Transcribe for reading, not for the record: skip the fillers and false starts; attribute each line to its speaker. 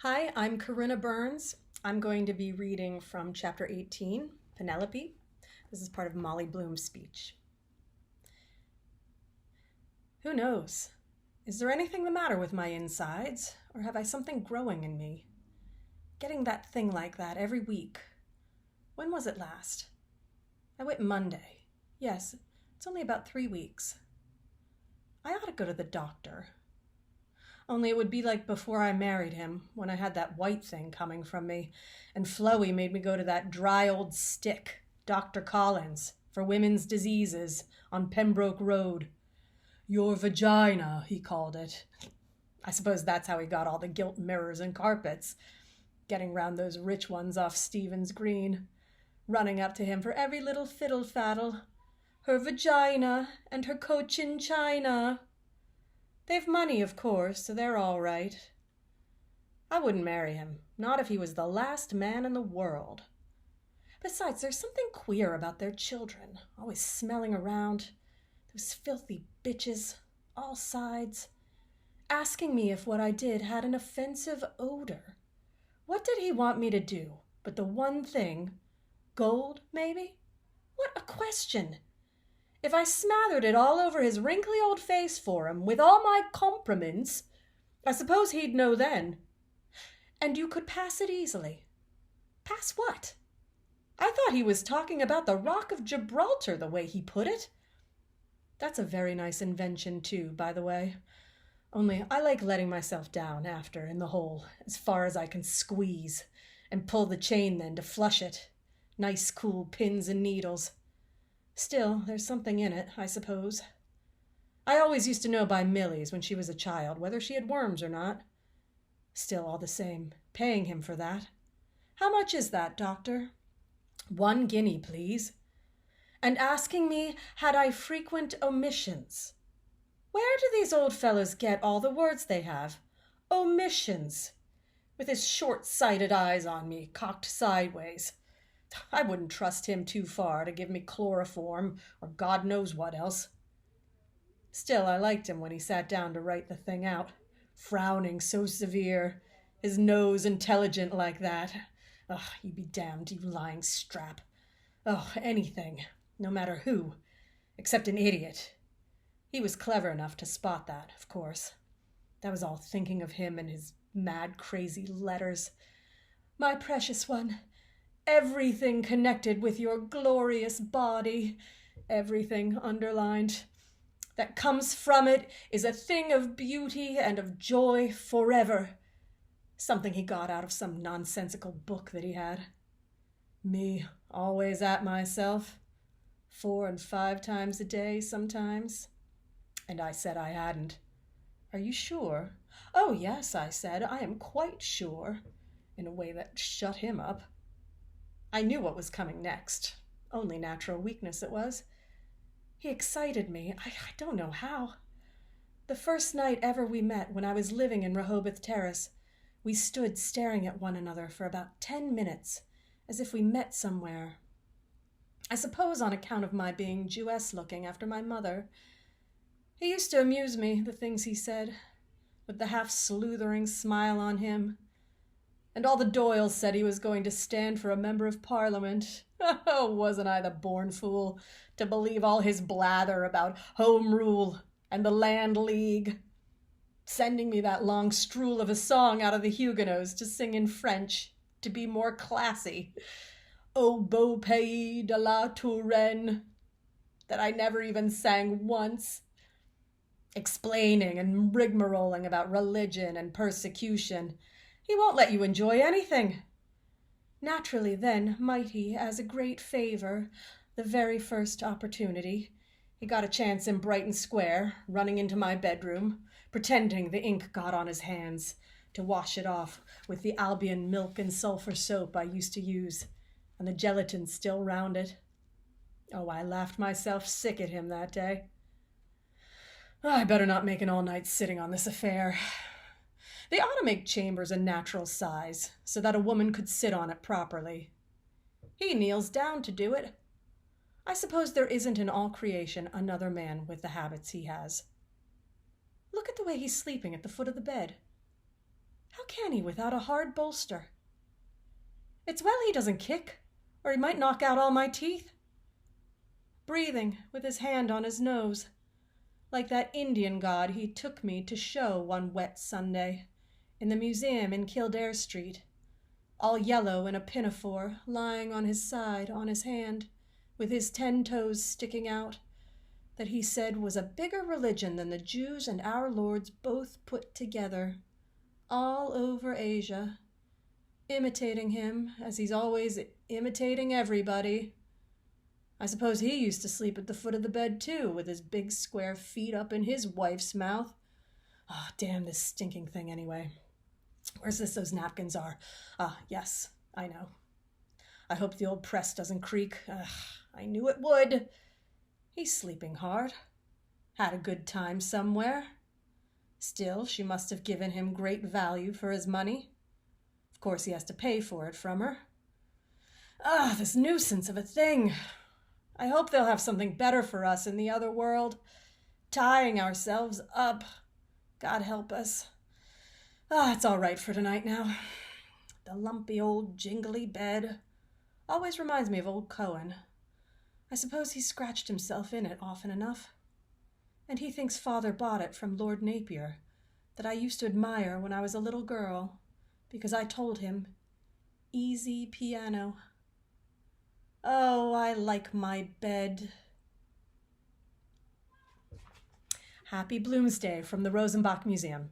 Speaker 1: Hi, I'm Corinna Burns. I'm going to be reading from chapter 18, Penelope. This is part of Molly Bloom's speech. Who knows? Is there anything the matter with my insides, or have I something growing in me? Getting that thing like that every week. When was it last? I went Monday. Yes, it's only about 3 weeks. I ought to go to the doctor. Only it would be like before I married him, when I had that white thing coming from me, and Flowey made me go to that dry old stick, Dr. Collins, for women's diseases, on Pembroke Road. Your vagina, he called it. I suppose that's how he got all the gilt mirrors and carpets, getting round those rich ones off Stephen's Green, running up to him for every little fiddle-faddle. Her vagina, and her Cochin China. They've money, of course, so they're all right. I wouldn't marry him, not if he was the last man in the world. Besides, there's something queer about their children, always smelling around. Those filthy bitches, all sides, asking me if what I did had an offensive odor. What did he want me to do but the one thing? Gold, maybe? What a question! If I smothered it all over his wrinkly old face for him, with all my compliments, I suppose he'd know then. And you could pass it easily. Pass what? I thought he was talking about the Rock of Gibraltar, the way he put it. That's a very nice invention, too, by the way. Only I like letting myself down after in the hole, as far as I can squeeze, and pull the chain then to flush it. Nice cool pins and needles. Still, there's something in it, I suppose. I always used to know by Millie's when she was a child whether she had worms or not. Still, all the same, paying him for that. How much is that, doctor? 1 guinea, please. And asking me had I frequent omissions. Where do these old fellows get all the words they have? Omissions. With his short-sighted eyes on me, cocked sideways. I wouldn't trust him too far to give me chloroform or God knows what else. Still, I liked him when he sat down to write the thing out, frowning so severe, his nose intelligent like that. Oh, you be damned, you lying strap. Oh, anything, no matter who, except an idiot. He was clever enough to spot that, of course. That was all thinking of him and his mad, crazy letters. My precious one, everything connected with your glorious body, everything underlined, that comes from it is a thing of beauty and of joy forever. Something he got out of some nonsensical book that he had. Me, always at myself, 4 and 5 times a day sometimes. And I said I hadn't. Are you sure? Oh, yes, I said, I am quite sure, in a way that shut him up. I knew what was coming next. Only natural weakness it was. He excited me. I don't know how. The first night ever we met, when I was living in Rehoboth Terrace, we stood staring at one another for about 10 minutes, as if we met somewhere. I suppose on account of my being Jewess-looking after my mother. He used to amuse me, the things he said, with the half-sleuthering smile on him. And all the Doyles said he was going to stand for a member of Parliament. Oh, wasn't I the born fool to believe all his blather about Home Rule and the Land League, sending me that long strool of a song out of the Huguenots to sing in French, to be more classy. Au beau pays de la Touraine, that I never even sang once, explaining and rigmaroling about religion and persecution. He won't let you enjoy anything. Naturally, then, might he, as a great favor, the very first opportunity, he got a chance in Brighton Square, running into my bedroom, pretending the ink got on his hands, to wash it off with the Albion milk and sulphur soap I used to use, and the gelatin still round it. Oh, I laughed myself sick at him that day. I better not make an all-night sitting on this affair. They ought to make chambers a natural size, so that a woman could sit on it properly. He kneels down to do it. I suppose there isn't in all creation another man with the habits he has. Look at the way he's sleeping at the foot of the bed. How can tiny without a hard bolster. It's well he doesn't kick, or he might knock out all my teeth. Breathing with his hand on his nose, like that Indian god he took me to show one wet Sunday in the museum in Kildare Street, all yellow in a pinafore, lying on his side on his hand, with his 10 toes sticking out, that he said was a bigger religion than the Jews and our Lords both put together, all over Asia, imitating him as he's always imitating everybody. I suppose he used to sleep at the foot of the bed too, with his big square feet up in his wife's mouth. Ah, oh, damn this stinking thing anyway. Where's those napkins are? Ah, yes, I know. I hope the old press doesn't creak. Ugh, I knew it would. He's sleeping hard. Had a good time somewhere. Still, she must have given him great value for his money. Of course, he has to pay for it from her. Ah, this nuisance of a thing. I hope they'll have something better for us in the other world. Tying ourselves up. God help us. Ah, it's all right for tonight now. The lumpy old jingly bed always reminds me of old Cohen. I suppose he scratched himself in it often enough. And he thinks Father bought it from Lord Napier, that I used to admire when I was a little girl, because I told him, easy piano. Oh, I like my bed. Happy Bloomsday from the Rosenbach Museum.